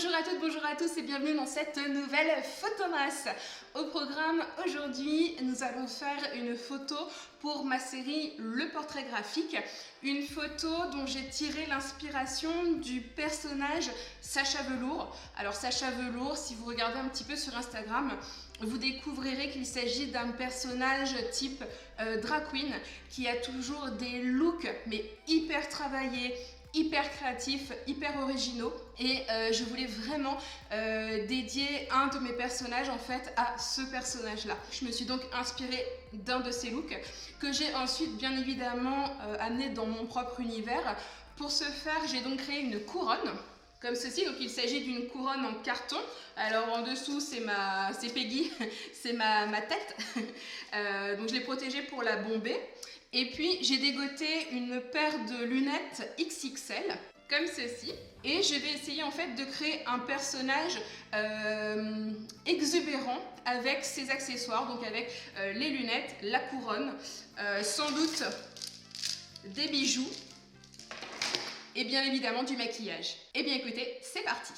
Bonjour à toutes, bonjour à tous et bienvenue dans cette nouvelle Photomas. Au programme aujourd'hui, nous allons faire une photo pour ma série Le Portrait Graphique. Une photo dont j'ai tiré l'inspiration du personnage Sacha Velour. Alors Sacha Velour, si vous regardez un petit peu sur Instagram, vous découvrirez qu'il s'agit d'un personnage type drag queen qui a toujours des looks mais hyper travaillés, hyper créatifs, hyper originaux et je voulais vraiment dédier un de mes personnages en fait à ce personnage là. Je me suis donc inspirée d'un de ces looks que j'ai ensuite bien évidemment amené dans mon propre univers. Pour ce faire, j'ai donc créé une couronne comme ceci. Donc il s'agit d'une couronne en carton. Alors en dessous c'est Peggy, c'est ma tête. Donc je l'ai protégée pour la bomber. Et puis j'ai dégoté une paire de lunettes XXL, comme ceci. Et je vais essayer en fait de créer un personnage exubérant avec ses accessoires, donc avec les lunettes, la couronne, sans doute des bijoux et bien évidemment du maquillage. Et bien écoutez, c'est parti!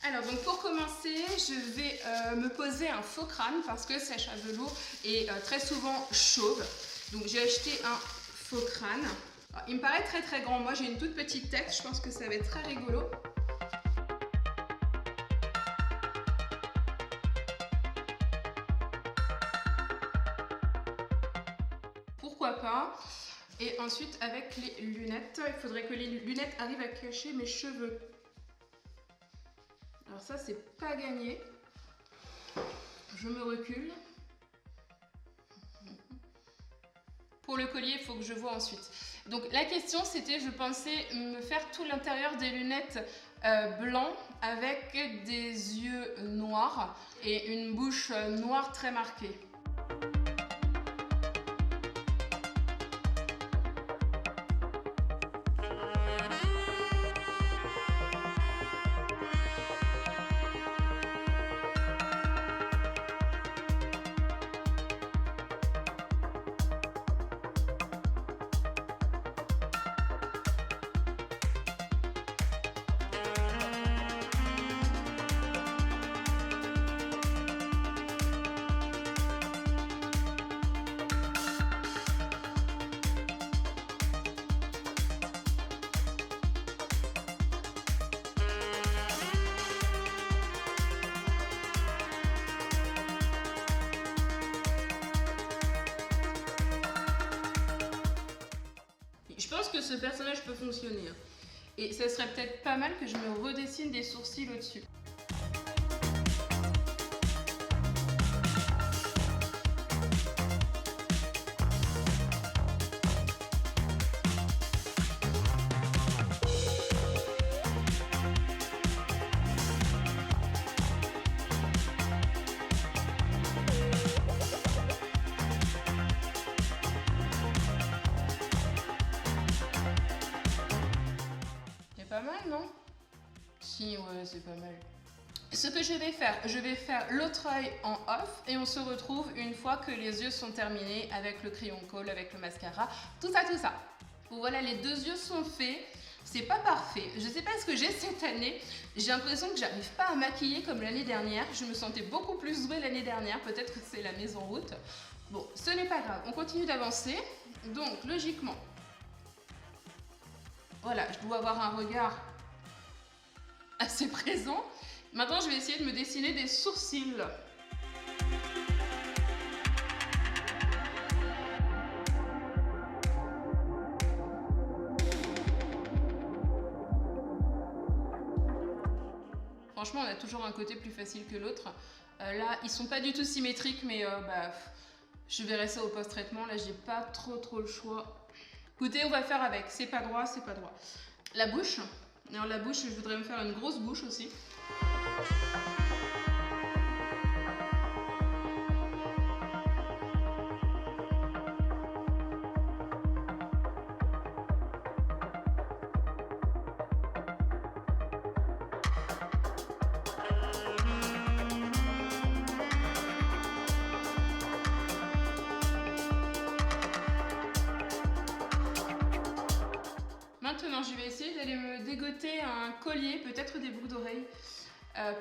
Alors donc pour commencer, je vais me poser un faux crâne parce que Sacha Velour est très souvent chauve. Donc j'ai acheté un faux crâne. Alors, il me paraît très très grand. Moi j'ai une toute petite tête, je pense que ça va être très rigolo. Pourquoi pas? Et ensuite avec les lunettes, il faudrait que les lunettes arrivent à cacher mes cheveux. Alors ça c'est pas gagné. Je me recule. Pour le collier, il faut que je vois ensuite. Donc la question c'était, je pensais me faire tout l'intérieur des lunettes blancs avec des yeux noirs et une bouche noire très marquée. Je pense que ce personnage peut fonctionner. Et ça serait peut-être pas mal que je me redessine des sourcils au-dessus. Pas mal, non? Si, ouais, c'est pas mal. Ce que je vais faire l'autre œil en off et on se retrouve une fois que les yeux sont terminés avec le crayon colle, avec le mascara, tout ça, tout ça. Bon, voilà, les deux yeux sont faits. C'est pas parfait. Je sais pas ce que j'ai cette année. J'ai l'impression que j'arrive pas à maquiller comme l'année dernière. Je me sentais beaucoup plus douée l'année dernière. Peut-être que c'est la mise en route. Bon, ce n'est pas grave. On continue d'avancer. Donc, logiquement, voilà, je dois avoir un regard assez présent. Maintenant, je vais essayer de me dessiner des sourcils. Franchement, on a toujours un côté plus facile que l'autre. Là, ils sont pas du tout symétriques, mais je verrai ça au post-traitement. Là, j'ai pas trop le choix. Écoutez, on va faire avec. C'est pas droit, c'est pas droit. La bouche. Alors la bouche, je voudrais me faire une grosse bouche aussi. Maintenant, je vais essayer d'aller me dégoter un collier, peut-être des boucles d'oreilles.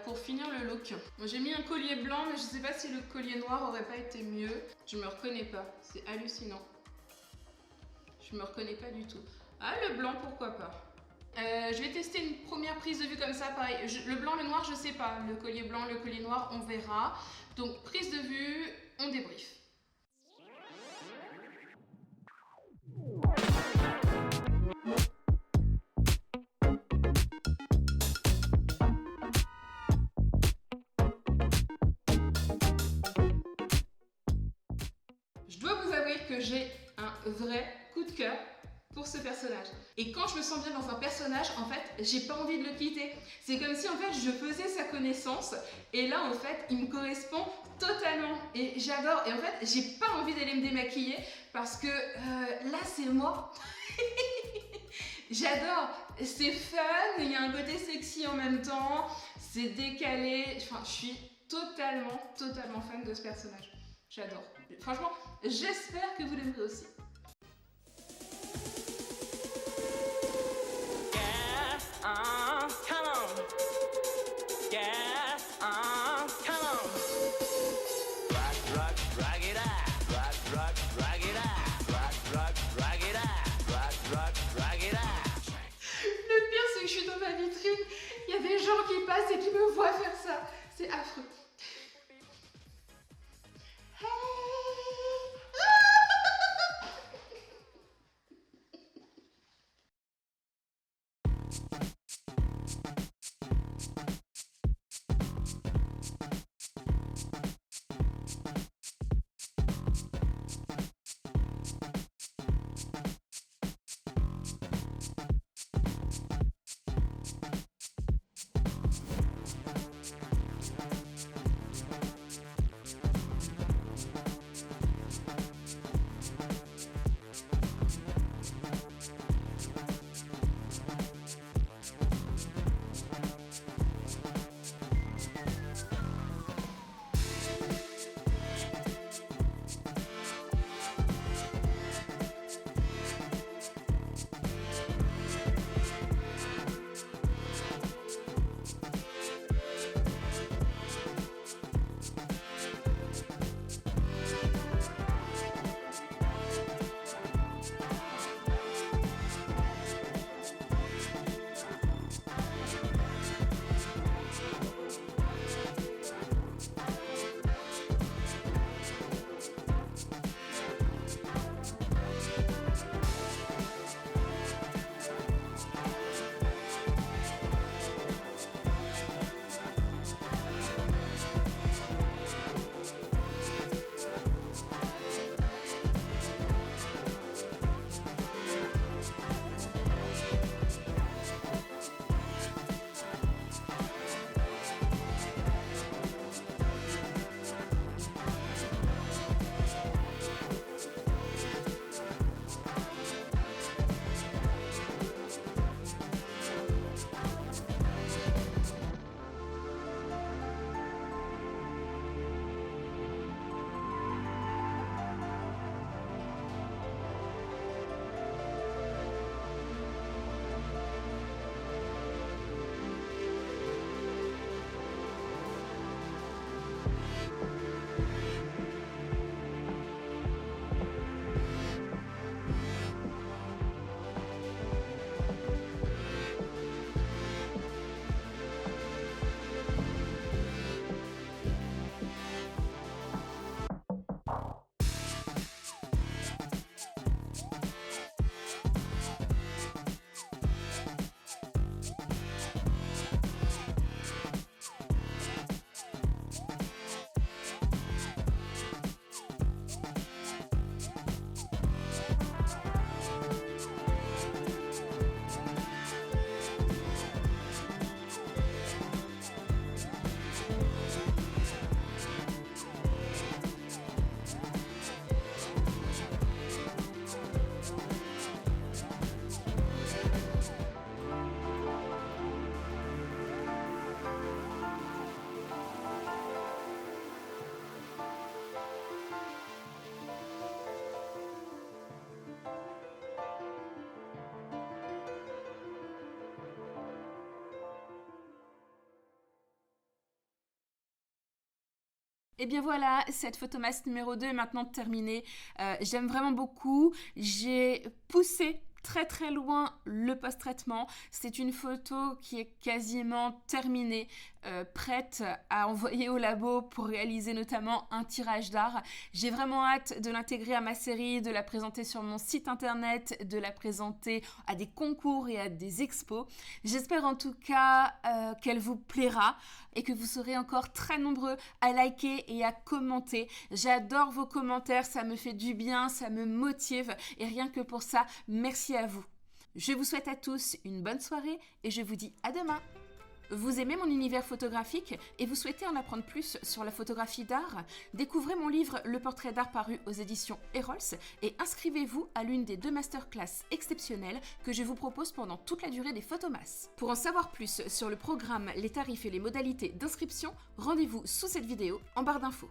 pour finir le look. Bon, j'ai mis un collier blanc, mais je sais pas si le collier noir aurait pas été mieux. Je me reconnais pas, c'est hallucinant. Je me reconnais pas du tout. Ah, le blanc, pourquoi pas. Je vais tester une première prise de vue comme ça, pareil. Le blanc, le noir, je sais pas. Le collier blanc, le collier noir, on verra. Donc, prise de vue, on débrief. Je dois vous avouer que j'ai un vrai coup de cœur pour ce personnage. Et quand je me sens bien dans un personnage, en fait, j'ai pas envie de le quitter. C'est comme si en fait je faisais sa connaissance et là en fait il me correspond totalement et j'adore. Et en fait j'ai pas envie d'aller me démaquiller parce que là c'est moi. J'adore, c'est fun, il y a un côté sexy en même temps, c'est décalé, enfin je suis totalement fan de ce personnage. J'adore. Franchement, j'espère que vous l'aimerez aussi. Come on. Yeah, come on. Rock it out. Rock it out. Rock it out. Rock it out. Le pire, c'est que je suis dans ma vitrine, il y a des gens qui passent et qui me voient faire ça. C'est affreux. Et bien voilà, cette photomasse numéro 2 est maintenant terminée. J'aime vraiment beaucoup. J'ai poussé très loin le post-traitement. C'est une photo qui est quasiment terminée, prête à envoyer au labo pour réaliser notamment un tirage d'art. J'ai vraiment hâte de l'intégrer à ma série, de la présenter sur mon site internet, de la présenter à des concours et à des expos. J'espère en tout cas qu'elle vous plaira et que vous serez encore très nombreux à liker et à commenter. J'adore vos commentaires, ça me fait du bien, ça me motive et rien que pour ça, merci à vous. Je vous souhaite à tous une bonne soirée et je vous dis à demain. Vous aimez mon univers photographique et vous souhaitez en apprendre plus sur la photographie d'art? Découvrez mon livre Le portrait d'art paru aux éditions Erols et inscrivez-vous à l'une des 2 masterclass exceptionnelles que je vous propose pendant toute la durée des photomasses. Pour en savoir plus sur le programme, les tarifs et les modalités d'inscription, rendez-vous sous cette vidéo en barre d'infos.